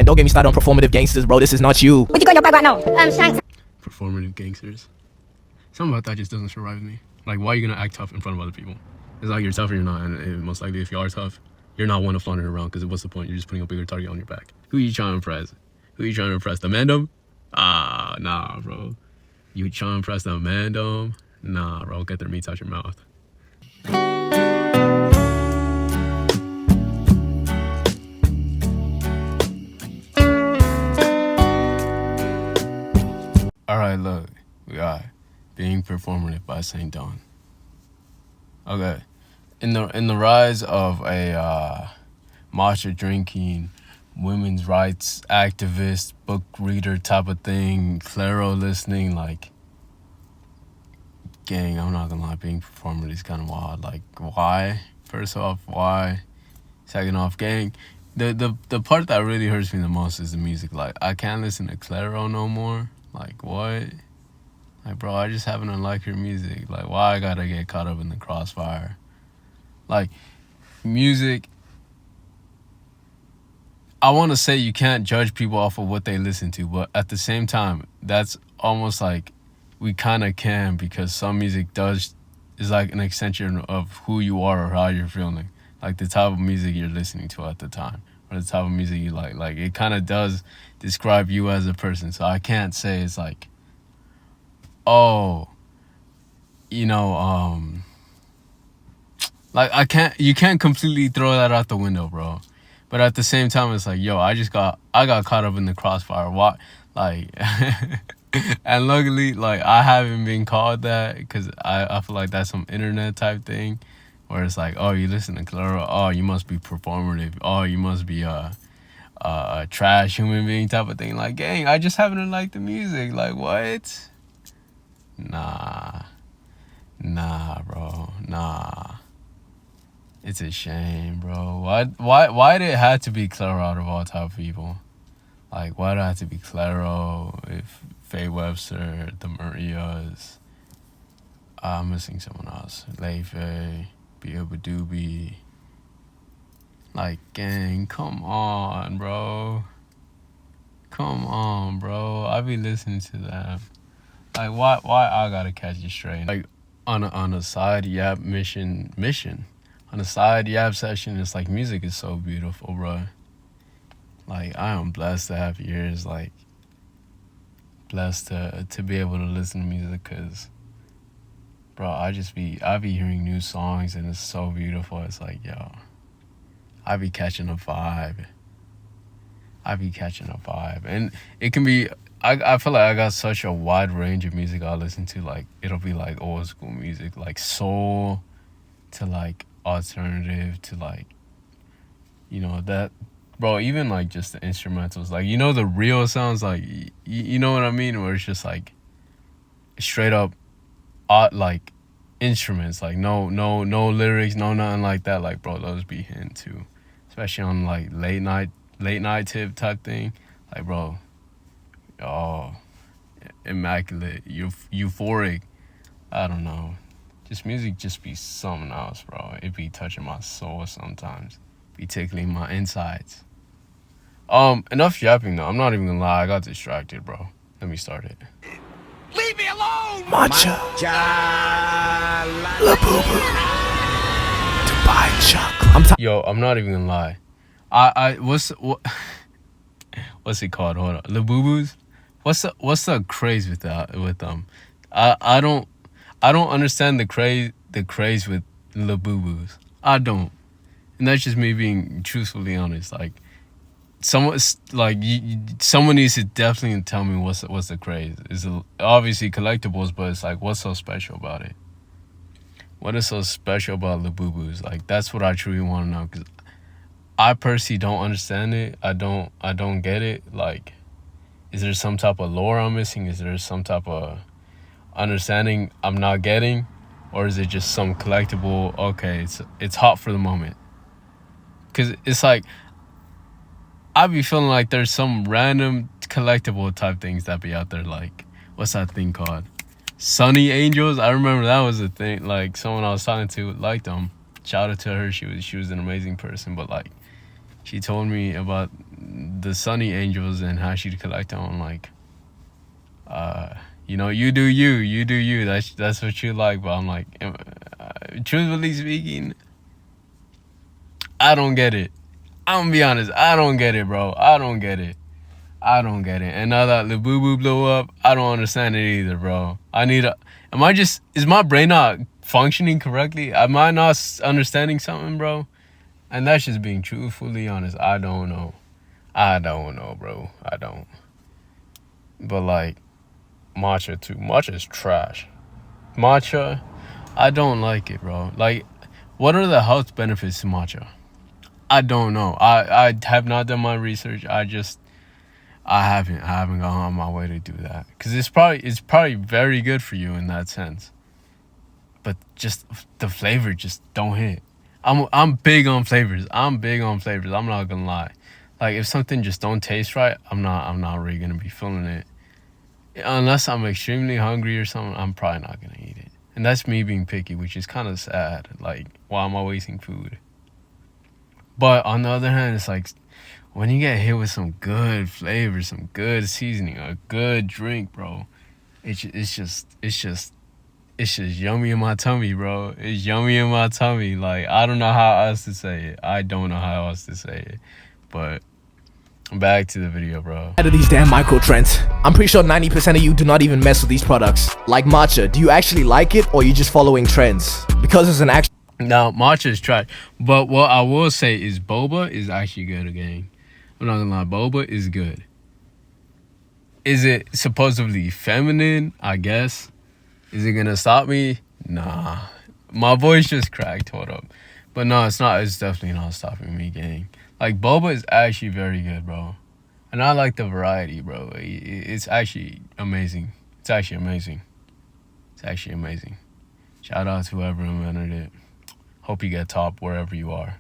don't get me started on performative gangsters, bro. This is not you. What you got in your bag right now? Shanks. Performative gangsters. Something about that just doesn't survive with me. Like, why are you gonna act tough in front of other people? It's like you're tough or you're not, and most likely if you are tough, you're not one to flaunt it around, because what's the point? You're just putting a bigger target on your back. Who are you trying to impress? Who are you trying to impress? The Mandem? Ah, nah, bro. You trying to impress the Mandem? Nah, bro. Get their meats out your mouth. Alright, look. We got Being Performative by St. Dawn. Okay. In the rise of a matcha drinking, women's rights activist, book reader type of thing, Claro listening, like, gang, I'm not gonna lie, Being Performative is kind of wild. Like, why? First off, why? Second off, gang, the part that really hurts me the most is the music. Like, I can't listen to Claro no more. Like, what? Like, bro, I just happen to like your music. Like, why I gotta get caught up in the crossfire? Like, music, I want to say you can't judge people off of what they listen to, but at the same time, that's almost like we kind of can, because some music is like an extension of who you are or how you're feeling. Like the type of music you're listening to at the time, or the type of music you like. Like, it kind of does describe you as a person. So I can't say it's like, oh, you know, like you can't completely throw that out the window, bro. But at the same time, it's like, yo, I got caught up in the crossfire. Why? Like, and luckily, like, I haven't been called that, because I feel like that's some internet type thing, where it's like, oh, you listen to Claro, oh, you must be performative, oh, you must be a trash human being type of thing. Like, gang, I just happen to like the music. Like, what? Nah, bro, nah. It's a shame, bro. Why did it have to be Claro out of all type of people? Like, why did it have to be Claro, if Faye Webster, the Marias, I'm missing someone else, Leifei, Bioba Doobie. Like, gang, come on, bro. Come on, bro. I be listening to them. Like, why I gotta catch you straight? Like, on a side yap mission. On a side yap session, it's like, music is so beautiful, bro. Like, I am blessed to have ears, like, blessed to be able to listen to music, because, bro, I be hearing new songs, and it's so beautiful. It's like, yo, I be catching a vibe. And it can be, I feel like I got such a wide range of music I listen to. Like, it'll be like old school music, like soul, to like alternative, to like, you know, that, bro, even like just the instrumentals, like, you know, the real sounds, like, you know what I mean, where it's just like straight up like instruments, like no lyrics, no nothing like that. Like, bro, those be hitting too, especially on like late night tip type thing. Like, bro, oh, immaculate, euphoric, I don't know, just music just be something else, bro. It be touching my soul sometimes, be tickling my insides. Enough yapping though. I'm not even gonna lie, I got distracted, bro. Let me start it. Leave me alone! Matcha. La boo boo. Dubai chocolate. Yo, I'm not even gonna lie. What's it called? Hold on. The Boo Boos? What's the craze with them? I don't understand the craze with the Boo Boos. I don't. And that's just me being truthfully honest. Like, someone needs to definitely tell me what's the craze. It's obviously collectibles, but it's like, what's so special about it? What is so special about the Boo Boos? Like, that's what I truly want to know, because I personally don't understand it. I don't get it. Like, is there some type of lore I'm missing? Is there some type of understanding I'm not getting? Or is it just some collectible, okay, it's hot for the moment? Because it's like, I be feeling like there's some random collectible type things that be out there. Like, what's that thing called? Sunny Angels? I remember that was a thing. Like, someone I was talking to liked them. Shout out to her. She was an amazing person. But like, she told me about the Sunny Angels and Hashi Collector on like, you know, you do you. That's what you like. But I'm like, truthfully speaking, I don't get it. I'm gonna be honest, I don't get it, bro. I don't get it. And now that Lil Boo Boo blew up, I don't understand it either, bro. Is my brain not functioning correctly? Am I not understanding something, bro? And that's just being truthfully honest. I don't know, bro. I don't. But like, matcha too. Matcha is trash. Matcha, I don't like it, bro. Like, what are the health benefits to matcha? I don't know. I have not done my research. I haven't gone on my way to do that, because it's probably very good for you in that sense. But just the flavor just don't hit. I'm big on flavors. I'm not gonna lie. Like, if something just don't taste right, I'm not really gonna be feeling it. Unless I'm extremely hungry or something, I'm probably not gonna eat it. And that's me being picky, which is kind of sad. Like, why am I wasting food? But on the other hand, it's like, when you get hit with some good flavor, some good seasoning, a good drink, bro, it's just yummy in my tummy, bro. It's yummy in my tummy. Like, I don't know how else to say it. But back to the video, bro. Out of these damn micro trends, I'm pretty sure 90% of you do not even mess with these products. Like matcha, do you actually like it, or are you just following trends? Because it's an actual. Now, matcha is trash. But what I will say is boba is actually good again. I'm not gonna lie, boba is good. Is it supposedly feminine? I guess. Is it gonna stop me? Nah. My voice just cracked, hold up. But no, it's not. It's definitely not stopping me, gang. Like, boba is actually very good, bro. And I like the variety, bro. It's actually amazing. It's actually amazing. Shout out to whoever invented it. Hope you get top wherever you are.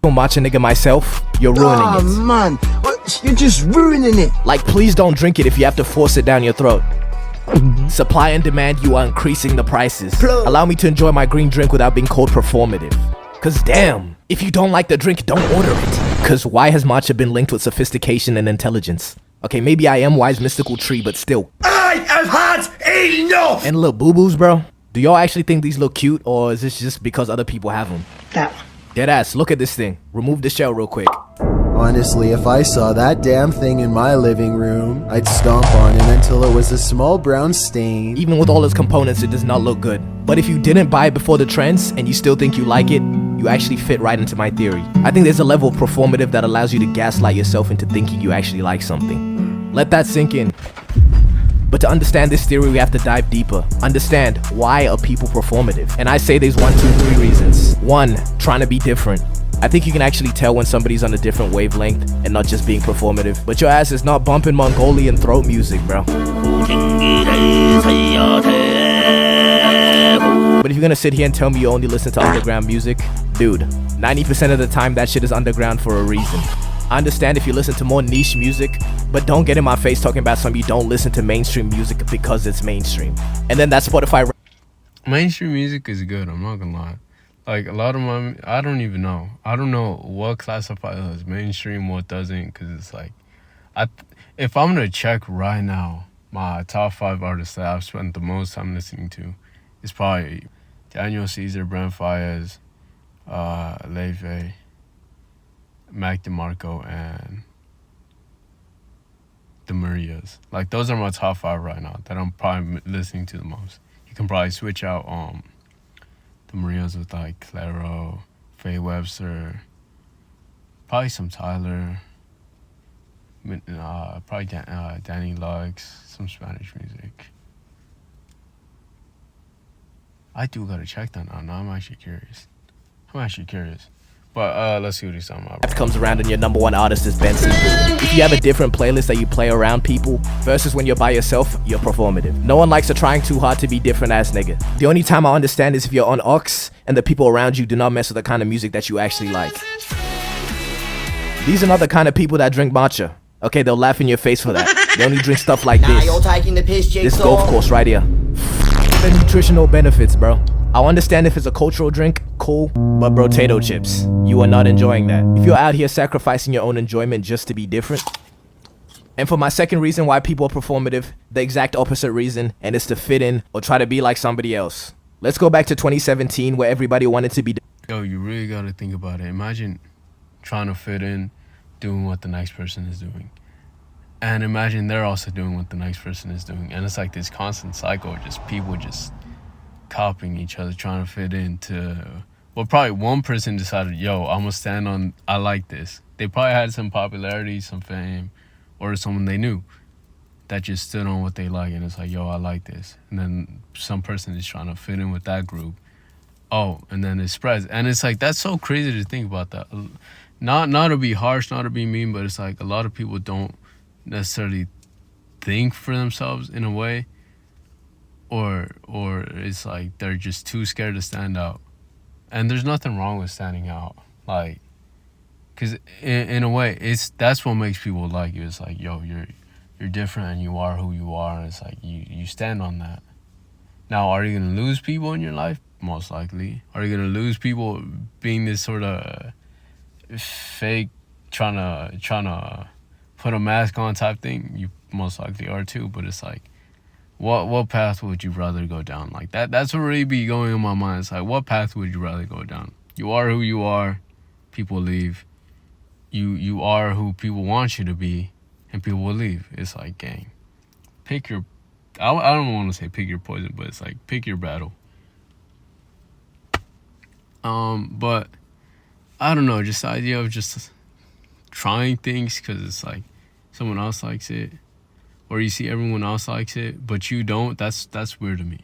Matcha nigga myself, you're ruining it. Oh man, you're just ruining it. Like, please don't drink it if you have to force it down your throat. Supply and demand, you are increasing the prices. Allow me to enjoy my green drink without being called performative. Cause damn, if you don't like the drink, don't order it. Cause why has matcha been linked with sophistication and intelligence? Okay, maybe I am wise mystical tree, but still. I have had enough. And little boo-boos, bro. Do y'all actually think these look cute, or is this just because other people have them? That one. Deadass, look at this thing. Remove the shell real quick. Honestly, if I saw that damn thing in my living room, I'd stomp on it until it was a small brown stain. Even with all its components, it does not look good. But if you didn't buy it before the trends, and you still think you like it, you actually fit right into my theory. I think there's a level of performative that allows you to gaslight yourself into thinking you actually like something. Let that sink in. But to understand this theory, we have to dive deeper. Understand, why are people performative? And I say there's 1, 2, 3 reasons. 1, trying to be different. I think you can actually tell when somebody's on a different wavelength and not just being performative. But your ass is not bumping Mongolian throat music, bro. But if you're gonna sit here and tell me you only listen to underground music, dude, 90% of the time that shit is underground for a reason. I understand if you listen to more niche music, but don't get in my face talking about something you don't listen to mainstream music because it's mainstream. And then that Spotify. Mainstream music is good, I'm not gonna lie. Like, a lot of my, I don't even know. I don't know what classifies as mainstream, what doesn't, because it's like, if I'm gonna check right now, my top 5 artists that I've spent the most time listening to, it's probably Daniel Caesar, Brent Faiyaz, Leve, Mac DeMarco, and the Marias. Like, those are my top 5 right now that I'm probably listening to the most. You can probably switch out the Marias with like Claro, Faye Webster, probably some Tyler, probably Danny Lux, some Spanish music. I do gotta check that now. Now I'm actually curious. But let's see what he's talking about. Comes around and your number 1 artist is Ben Siegel. If you have a different playlist that you play around people versus when you're by yourself, you're performative. No one likes a trying too hard to be different ass nigga. The only time I understand is if you're on Aux and the people around you do not mess with the kind of music that you actually like. These are not the kind of people that drink matcha. Okay, they'll laugh in your face for that. They only drink stuff like this. You're taking the piss, This golf course right here. The nutritional benefits, bro. I'll understand if it's a cultural drink, cool, but bro, potato chips, you are not enjoying that. If you're out here sacrificing your own enjoyment just to be different. And for my second reason why people are performative, the exact opposite reason, and it's to fit in or try to be like somebody else. Let's go back to 2017 where everybody wanted to be. Yo, you really gotta think about it. Imagine trying to fit in, doing what the next person is doing. And imagine they're also doing what the next person is doing. And it's like this constant cycle of just people just copying each other, trying to fit into. Well, probably one person decided, yo, I'm gonna stand on, I like this. They probably had some popularity, some fame, or someone they knew that just stood on what they like. And it's like, yo, I like this. And then some person is trying to fit in with that group. Oh, and then it spreads. And it's like, that's so crazy to think about that. Not to be harsh, not to be mean, but it's like a lot of people don't necessarily think for themselves in a way, or it's like they're just too scared to stand out. And there's nothing wrong with standing out, like, because in a way that's what makes people like you. It's like, yo, you're different and you are who you are, and it's like you stand on that. Now, are you gonna lose people in your life? Most likely. Are you gonna lose people being this sort of fake, trying to put a mask on type thing? You most likely are too. But it's like, what path would you rather go down? Like that's what really be going in my mind. It's like, what path would you rather go down? You are who you are. People leave. You are who people want you to be, and people will leave. It's like, gang, pick your. I don't want to say pick your poison, but it's like, pick your battle. But I don't know, just the idea of just trying things because it's like someone else likes it, or you see everyone else likes it, but you don't. That's weird to me.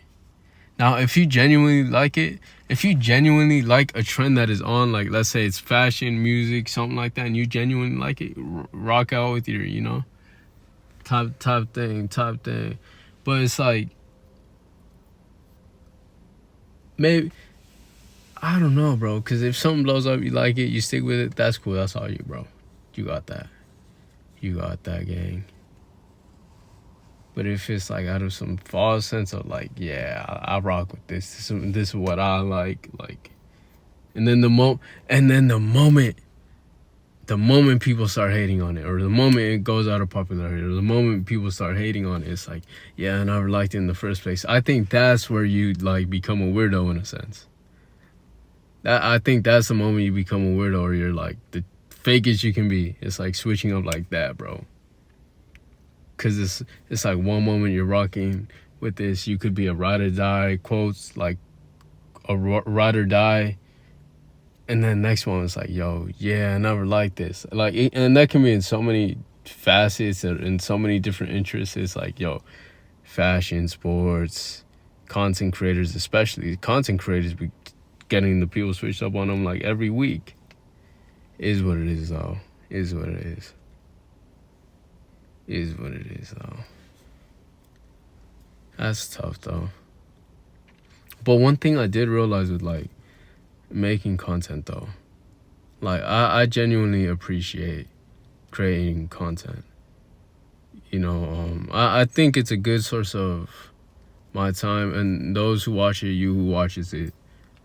Now, if you genuinely like it, if you genuinely like a trend that is on, like, let's say it's fashion, music, something like that, and you genuinely like it, rock out with your, top thing. But it's like, maybe, I don't know, bro, because if something blows up, you like it, you stick with it, that's cool. That's all you, bro. You got that. You got that, gang. But if it's like out of some false sense of like, yeah, I rock with this. This is what I like, and then the moment people start hating on it, or the moment it goes out of popularity, or the moment people start hating on it, it's like, yeah, I never liked it in the first place. I think that's where you like become a weirdo in a sense. I think that's the moment you become a weirdo, or you're like the fakest you can be. It's like switching up like that, bro. Cause it's like one moment you're rocking with this, you could be a ride or die, quotes like a ride or die, and then next one is like, yo, yeah, I never liked this. Like, and that can be in so many facets and in so many different interests. It's like, yo, fashion, sports, content creators, especially content creators, be getting the people switched up on them like every week. Is what it is, though. Is what it is. Is what it is, though. That's tough, though. But one thing I did realize with, like, making content, though, like, I genuinely appreciate creating content. I think it's a good source of my time, and those who watch it, you who watches it,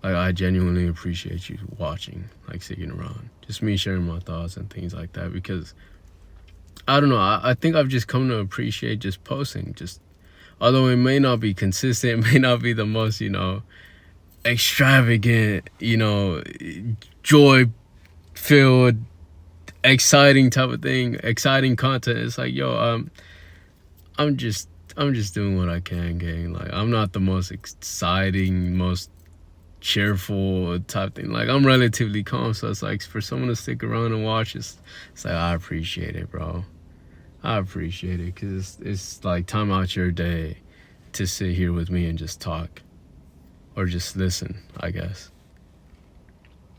like, I genuinely appreciate you watching, like, sticking around. Just me sharing my thoughts and things like that, because I don't know. I think I've just come to appreciate just posting. Just, although it may not be consistent, it may not be the most, extravagant, joy-filled, exciting type of thing, exciting content. It's like, yo, I'm just doing what I can, gang. Like, I'm not the most exciting, most cheerful type thing. Like, I'm relatively calm, so it's like for someone to stick around and watch, it's like, I appreciate it, bro. I appreciate it, because it's like time out your day to sit here with me and just talk, or just listen, I guess.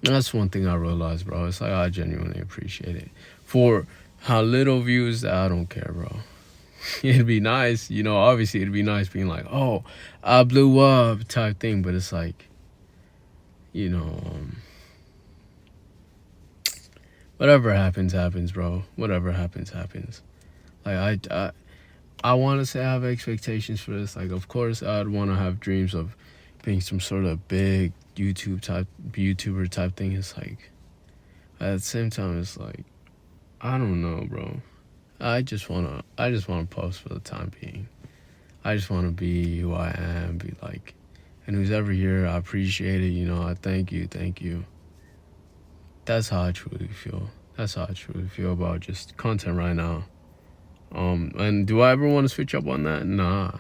And that's one thing I realized, bro. It's like, I genuinely appreciate it. For how little views, I don't care, bro. It'd be nice, obviously it'd be nice being like, oh, I blew up type thing, but it's like, whatever happens, bro. Whatever happens. Like, I want to say I have expectations for this. Like, of course, I'd want to have dreams of being some sort of big YouTuber type thing. It's like, at the same time, it's like, I don't know, bro. I just wanna post for the time being. I just wanna be who I am, be like, and who's ever here, I appreciate it. You know, I thank you. That's how I truly feel. That's how I truly feel about just content right now. And do I ever want to switch up on that? Nah.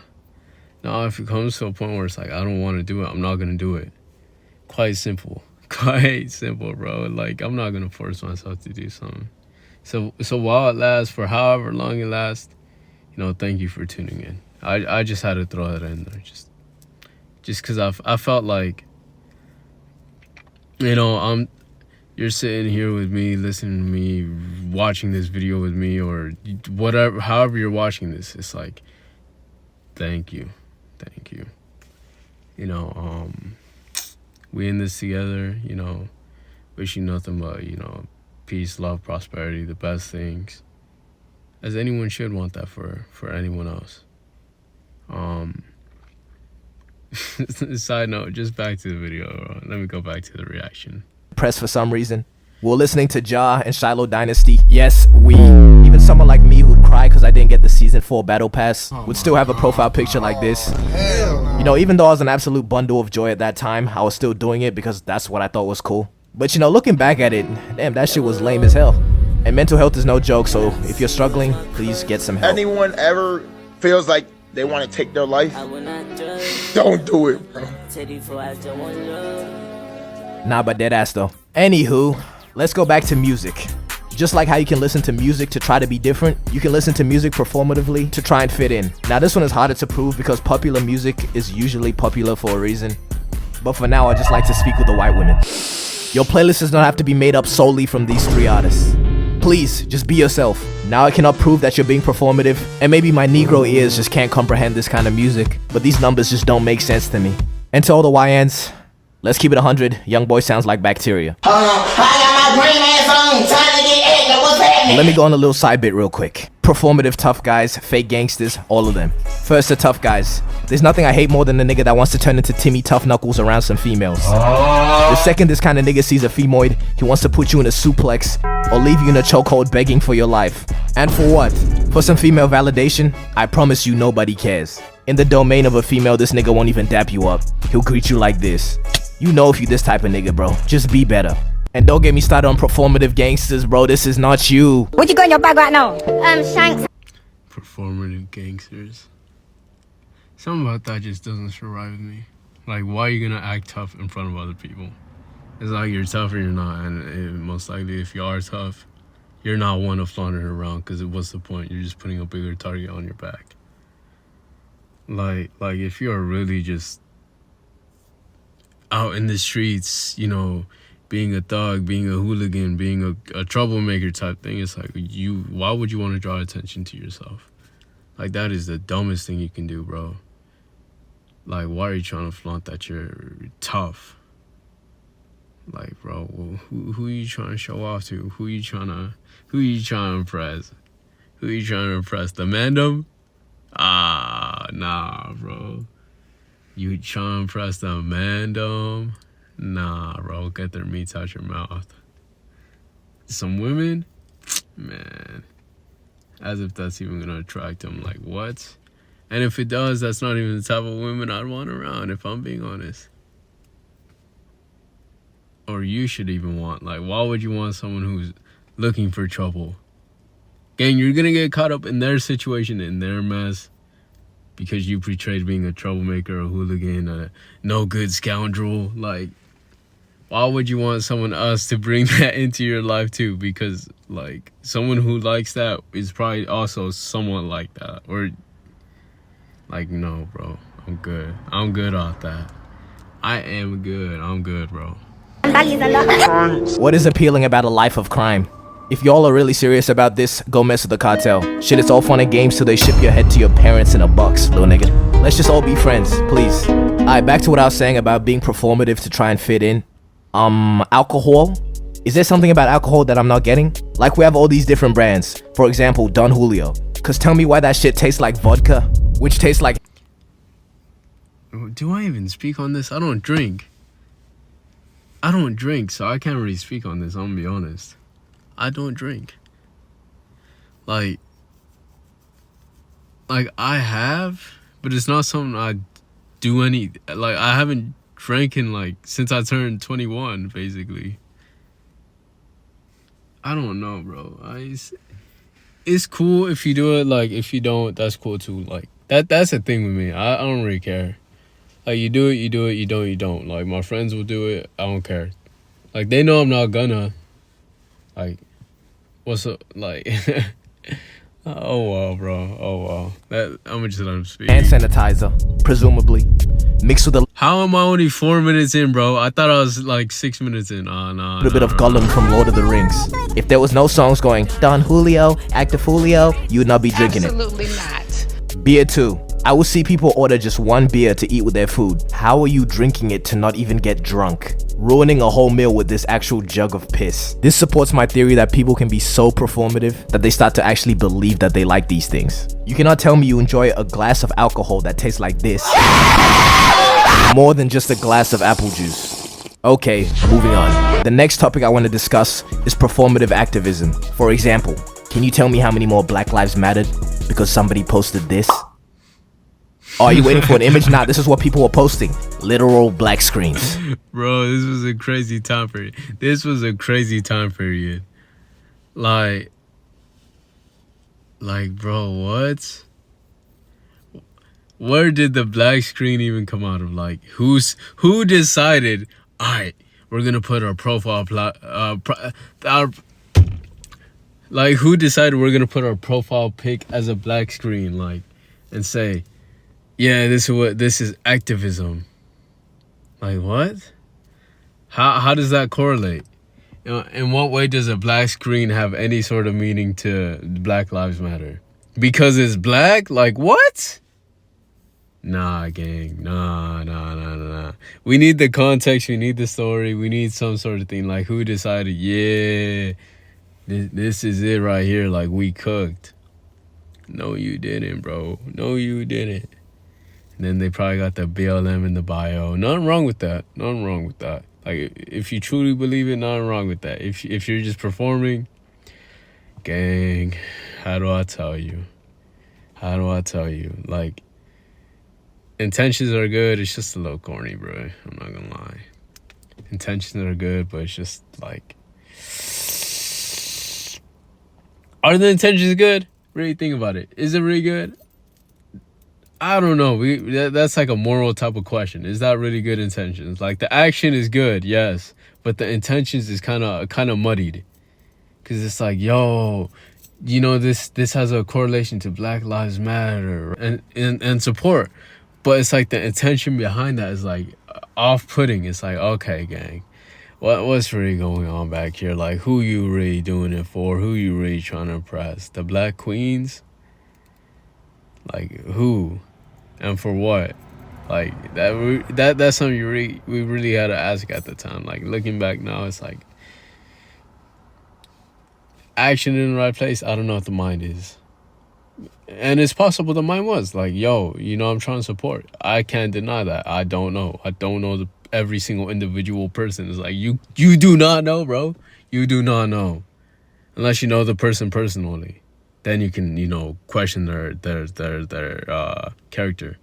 If it comes to a point where it's like, I don't want to do it, I'm not going to do it. Quite simple, bro. Like, I'm not going to force myself to do something. So while it lasts, for however long it lasts, you know, thank you for tuning in. I just had to throw that in there. Just because I felt like, you know, you're sitting here with me, listening to me, watching this video with me, or whatever, however you're watching this. It's like, thank you. You know, we in this together, you know, wish you nothing but, you know, peace, love, prosperity, the best things, as anyone should want that for anyone else. Side note, just back to the video. Let me go back to the reaction. Press for some reason. We're listening to Ja and Shiloh Dynasty. Yes, even someone like me who'd cry because I didn't get the season 4 battle pass would still have a profile picture like this. You know, even though I was an absolute bundle of joy at that time, I was still doing it because that's what I thought was cool. But you know, looking back at it, damn, that shit was lame as hell. And mental health is no joke, so if you're struggling, please get some help. Anyone ever feels like they want to take their life, don't do it, bro. Nah, but dead ass though. Anywho, let's go back to music. Just like how you can listen to music to try to be different, you can listen to music performatively to try and fit in. Now this one is harder to prove because popular music is usually popular for a reason. But for now, I just like to speak with the white women. Your playlist does not have to be made up solely from these 3 artists. Please, just be yourself. Now I cannot prove that you're being performative, and maybe my Negro ears just can't comprehend this kind of music, but these numbers just don't make sense to me. And to all the YNs, let's keep it 100. Young boy sounds like bacteria. Let me go on a little side bit real quick. Performative tough guys, fake gangsters, all of them. First, the tough guys. There's nothing I hate more than a nigga that wants to turn into Timmy Tough Knuckles around some females. The second this kind of nigga sees a femoid, he wants to put you in a suplex or leave you in a chokehold begging for your life. And for what? For some female validation? I promise you nobody cares. In the domain of a female, this nigga won't even dap you up. He'll greet you like this. You know if you this type of nigga, bro. Just be better. And don't get me started on performative gangsters, bro. This is not you. What you got in your bag right now? Shanks. Performative gangsters. Something about that just doesn't survive me. Like, why are you gonna act tough in front of other people? It's like you're tough or you're not, and most likely if you are tough, you're not one to flaunt it around, because what's the point? You're just putting a bigger target on your back. Like if you're really just out in the streets, you know, being a thug, being a hooligan, being a troublemaker type thing, it's like, why would you want to draw attention to yourself? Like, that is the dumbest thing you can do, bro. Like, why are you trying to flaunt that you're tough? Like, bro, well, who are you trying to show off to? Who are you trying to impress? Who are you trying to impress? The mandem? Nah, bro. You trying to impress the mandem? Nah, bro, get their meats out your mouth. Some women? Man. As if that's even gonna attract them. Like, what? And if it does, that's not even the type of women I'd want around, if I'm being honest. Or you should even want. Like, why would you want someone who's looking for trouble? Gang, you're gonna get caught up in their situation, in their mess, because you portrayed being a troublemaker, a hooligan, a no good scoundrel. Like, why would you want someone else to bring that into your life too? Because, like, someone who likes that is probably also somewhat like that. Or, like, no, bro, I'm good. I'm good off that. I am good. I'm good, bro. What is appealing about a life of crime? If y'all are really serious about this, go mess with the cartel. Shit, it's all fun and games till they ship your head to your parents in a box, little nigga. Let's just all be friends, please. Alright, back to what I was saying about being performative to try and fit in. Alcohol? Is there something about alcohol that I'm not getting? Like, we have all these different brands. For example, Don Julio. Cause tell me why that shit tastes like vodka, which tastes like... Do I even speak on this? I don't drink, so I can't really speak on this. I'm gonna be honest. I don't drink. Like I have, but it's not something I do any. Like I haven't drank in like since I turned 21, basically. I don't know, bro. It's cool if you do it. Like if you don't, that's cool too. Like that's the thing with me. I don't really care. Like you do it, you do it. You don't, you don't. Like my friends will do it. I don't care. Like they know I'm not gonna. Like what's up? Like oh wow, bro. Oh wow. That I'm gonna just let him speak. Hand sanitizer, presumably, mixed with a How am I only 4 minutes in, bro? I thought I was like 6 minutes in. Nah. little bit of Gollum from Lord of the Rings. If there was no songs going Don Julio, Actifulio, you would not be drinking Absolutely not. it. Beer too. I will see people order just one beer to eat with their food. How are you drinking it to not even get drunk? Ruining a whole meal with this actual jug of piss. This supports my theory that people can be so performative that they start to actually believe that they like these things. You cannot tell me you enjoy a glass of alcohol that tastes like this more than just a glass of apple juice. Okay, moving on. The next topic I want to discuss is performative activism. For example, can you tell me how many more Black Lives mattered because somebody posted this? Oh, are you waiting for an image? Nah, this is what people were posting. Literal black screens. Bro, this was a crazy time period. Like, bro, what? Where did the black screen even come out of? Like, who decided? All right, we're gonna put our profile like, who decided we're gonna put our profile pic as a black screen, like, and say, yeah, this is activism. Like, what? How does that correlate? You know, in what way does a black screen have any sort of meaning to Black Lives Matter? Because it's black? Like, what? Nah, gang. Nah. We need the context. We need the story. We need some sort of thing. Like, who decided, yeah, this is it right here. Like, we cooked. No, you didn't, bro. No, you didn't. And then they probably got the BLM in the bio. Nothing wrong with that. Like, if you truly believe it, nothing wrong with that. If you're just performing, gang, how do I tell you? Like, intentions are good. It's just a little corny, bro. I'm not gonna lie. Intentions are good, but it's just like, are the intentions good? Really think about it. Is it really good? I don't know. That's like a moral type of question. Is that really good intentions? Like, the action is good, yes, but the intentions is kind of muddied, because it's like, yo, you know, this has a correlation to Black Lives Matter and support, but it's like the intention behind that is like off-putting. It's like, okay, gang, what's really going on back here? Like, who you really doing it for? Who you really trying to impress? The black queens? Like, who? And for what? Like, that's something we really had to ask at the time. Like, looking back now, it's like, action in the right place. I don't know what the mind is. And it's possible the mind was like, yo, you know, I'm trying to support. I can't deny that. I don't know every single individual person. Is like, you do not know, bro. You do not know. Unless you know the person personally. Then you can, you know, question their character.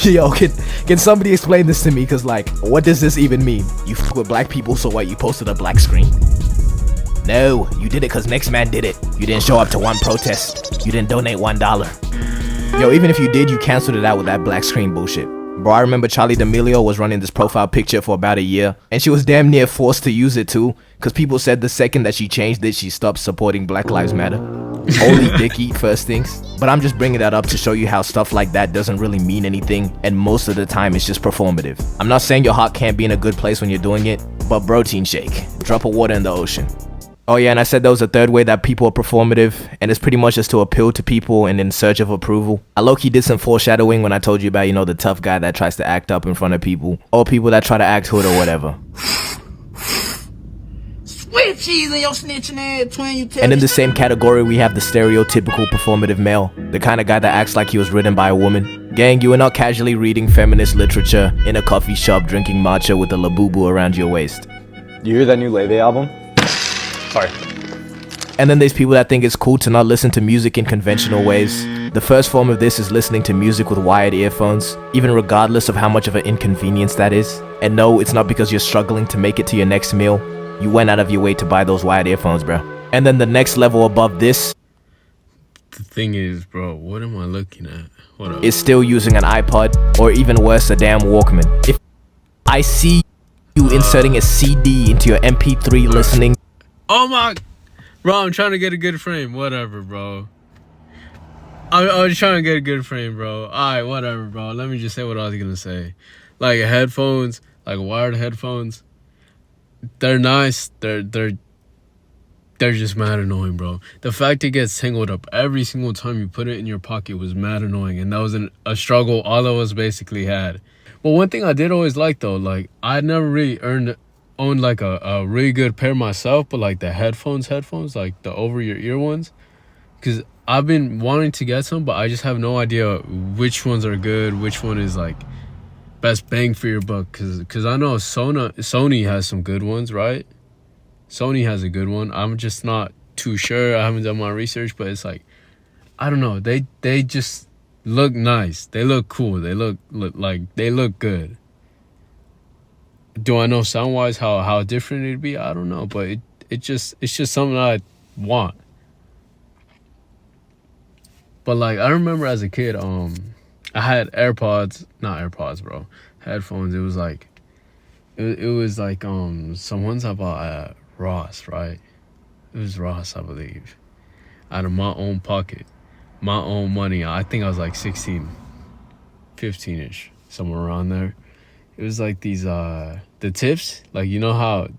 Yo, can somebody explain this to me? Because, like, what does this even mean? You fuck with black people, so what? You posted a black screen? No, you did it because next man did it. You didn't show up to one protest. You didn't donate $1. Yo, even if you did, you canceled it out with that black screen bullshit. Bro, I remember Charlie D'Amelio was running this profile picture for about a year, and she was damn near forced to use it too, because people said the second that she changed it, she stopped supporting Black Lives Matter. Holy dicky, first things. But I'm just bringing that up to show you how stuff like that doesn't really mean anything, and most of the time it's just performative. I'm not saying your heart can't be in a good place when you're doing it, but protein shake. Drop of water in the ocean. Oh yeah, and I said there was a third way that people are performative, and it's pretty much just to appeal to people and in search of approval. I low-key did some foreshadowing when I told you about, you know, the tough guy that tries to act up in front of people, or people that try to act hood or whatever. With cheese in your snitching ass, twin, you tell And in me. the same category, we have the stereotypical performative male, the kind of guy that acts like he was written by a woman. Gang, you are not casually reading feminist literature in a coffee shop drinking matcha with a labubu around your waist. You hear that new Leve album? Sorry. And then there's people that think it's cool to not listen to music in conventional ways. The first form of this is listening to music with wired earphones, even regardless of how much of an inconvenience that is. And no, it's not because you're struggling to make it to your next meal. You went out of your way to buy those wired earphones, bro. And then the next level above this The thing is, bro, what am I looking at? What up? is still using an iPod, or even worse, a damn Walkman. If I see you inserting a CD into your MP3 listening, Oh my, bro, I'm trying to get a good frame. Whatever, bro. I was trying to get a good frame, bro. Alright, whatever, bro. Let me just say what I was gonna say. Like headphones, like wired headphones, they're nice. They're just mad annoying, bro. The fact it gets tangled up every single time you put it in your pocket was mad annoying, and that was a struggle all of us basically had. But one thing I did always like though, like I never really owned like a really good pair myself, but like the headphones, like the over your ear ones, because I've been wanting to get some, but I just have no idea which ones are good, which one is like best bang for your buck. Because I know Sony has some good ones, right? Sony has a good one. I'm just not too sure. I haven't done my research, but it's like, I don't know. They just look nice. They look cool. They look good. Do I know sound wise how different it'd be? I don't know, but it's just something I want. But like I remember as a kid, I had not AirPods, bro. Headphones. It was like some ones I bought at Ross, right? It was Ross, I believe. Out of my own pocket, my own money. I think I was like 16, 15-ish, somewhere around there. It was like these the tips, like you know how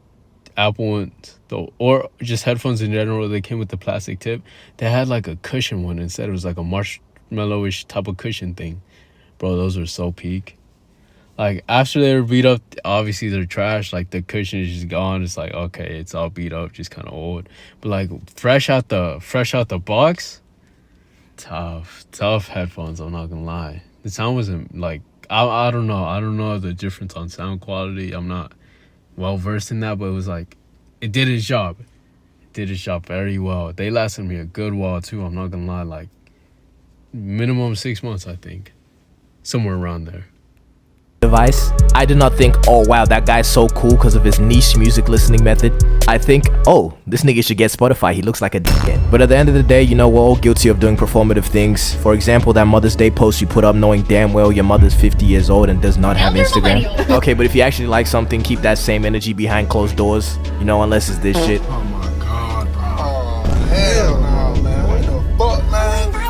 Apple ones, or just headphones in general, they came with the plastic tip. They had like a cushion one instead. It was like a marshmallowish type of cushion thing. Bro, those were so peak. Like after they were beat up, obviously they're trash. Like the cushion is just gone. It's like, okay, it's all beat up, just kind of old. But like fresh out the box, tough headphones. I'm not gonna lie. The sound wasn't like I don't know the difference on sound quality. I'm not well versed in that, but it was like it did its job. It did its job very well. They lasted me a good while too. I'm not gonna lie, like minimum 6 months, I think, somewhere around there. device, I did not think, oh wow, that guy's so cool because of his niche music listening method. I think, oh, this nigga should get Spotify, he looks like a dickhead. But at the end of the day, you know, we're all guilty of doing performative things. For example, that Mother's Day post you put up knowing damn well your mother's 50 years old and does not have Instagram. Okay, but if you actually like something, keep that same energy behind closed doors, you know, unless it's this shit. Oh my god, bro. Oh, hell no, man. What the fuck, man? Get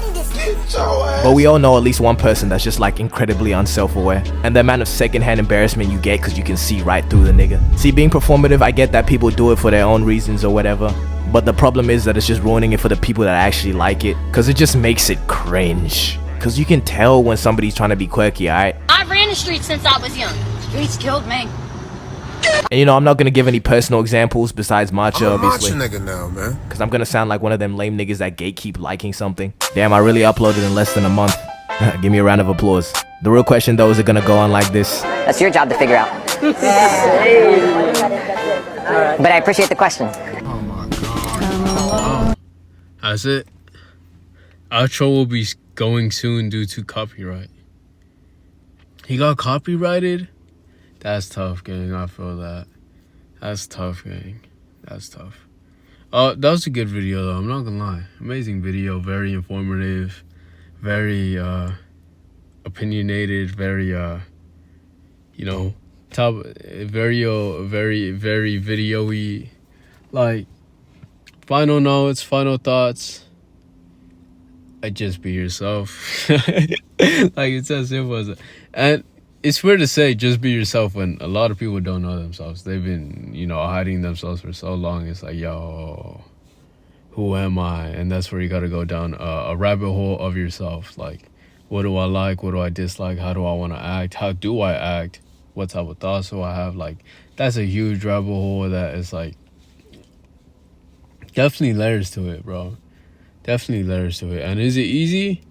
your ass. But we all know at least one person that's just like incredibly unself-aware, and the amount of secondhand embarrassment you get because you can see right through the nigga. See, being performative, I get that people do it for their own reasons or whatever, but the problem is that it's just ruining it for the people that actually like it, because it just makes it cringe. Because you can tell when somebody's trying to be quirky, alright? I ran the streets since I was young. Streets killed me. And you know, I'm not gonna give any personal examples besides Matcha, obviously. I'm a Matcha nigga now, man. Because I'm gonna sound like one of them lame niggas that gatekeep liking something. Damn, I really uploaded in less than a month. Give me a round of applause. The real question though, is it gonna go on like this? That's your job to figure out. But I appreciate the question. Oh my god. That's it. Outro will be going soon due to copyright. He got copyrighted? That's tough, gang. I feel that. That's tough, gang. That's tough. That was a good video, though. I'm not gonna lie. Amazing video. Very informative. Very, opinionated. Very, you know, very video-y. Like, final notes, final thoughts. Just be yourself. Like, it's as simple as that. And it's weird to say just be yourself when a lot of people don't know themselves. They've been, you know, hiding themselves for so long. It's like, yo, who am I? And that's where you got to go down a rabbit hole of yourself. Like, what do I like? What do I dislike? How do I want to act? How do I act? What type of thoughts do I have? Like, that's a huge rabbit hole that is like, Definitely layers to it, bro. Definitely layers to it. And is it easy?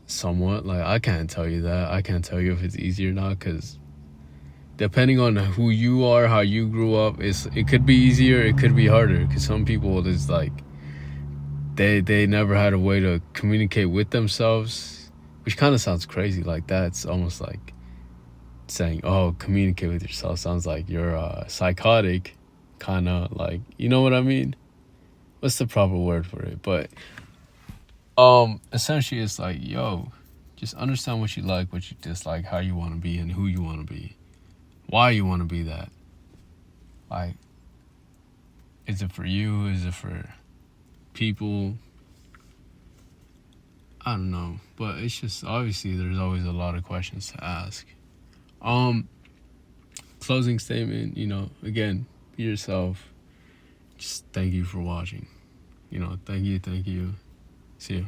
Somewhat. Like, I can't tell you that. I can't tell you if it's easy or not, because depending on who you are, how you grew up, it could be easier, it could be harder, because some people is like they never had a way to communicate with themselves, which kind of sounds crazy. Like, that's almost like saying, oh, communicate with yourself sounds like you're psychotic, kind of, like, you know what I mean? What's the proper word for it? But essentially it's like, yo, just understand what you like, what you dislike, how you want to be, and who you want to be, why you want to be that. Like, is it for you? Is it for people? I don't know, but it's just, obviously there's always a lot of questions to ask. Closing statement, again, be yourself. Just thank you for watching. Thank you. See you.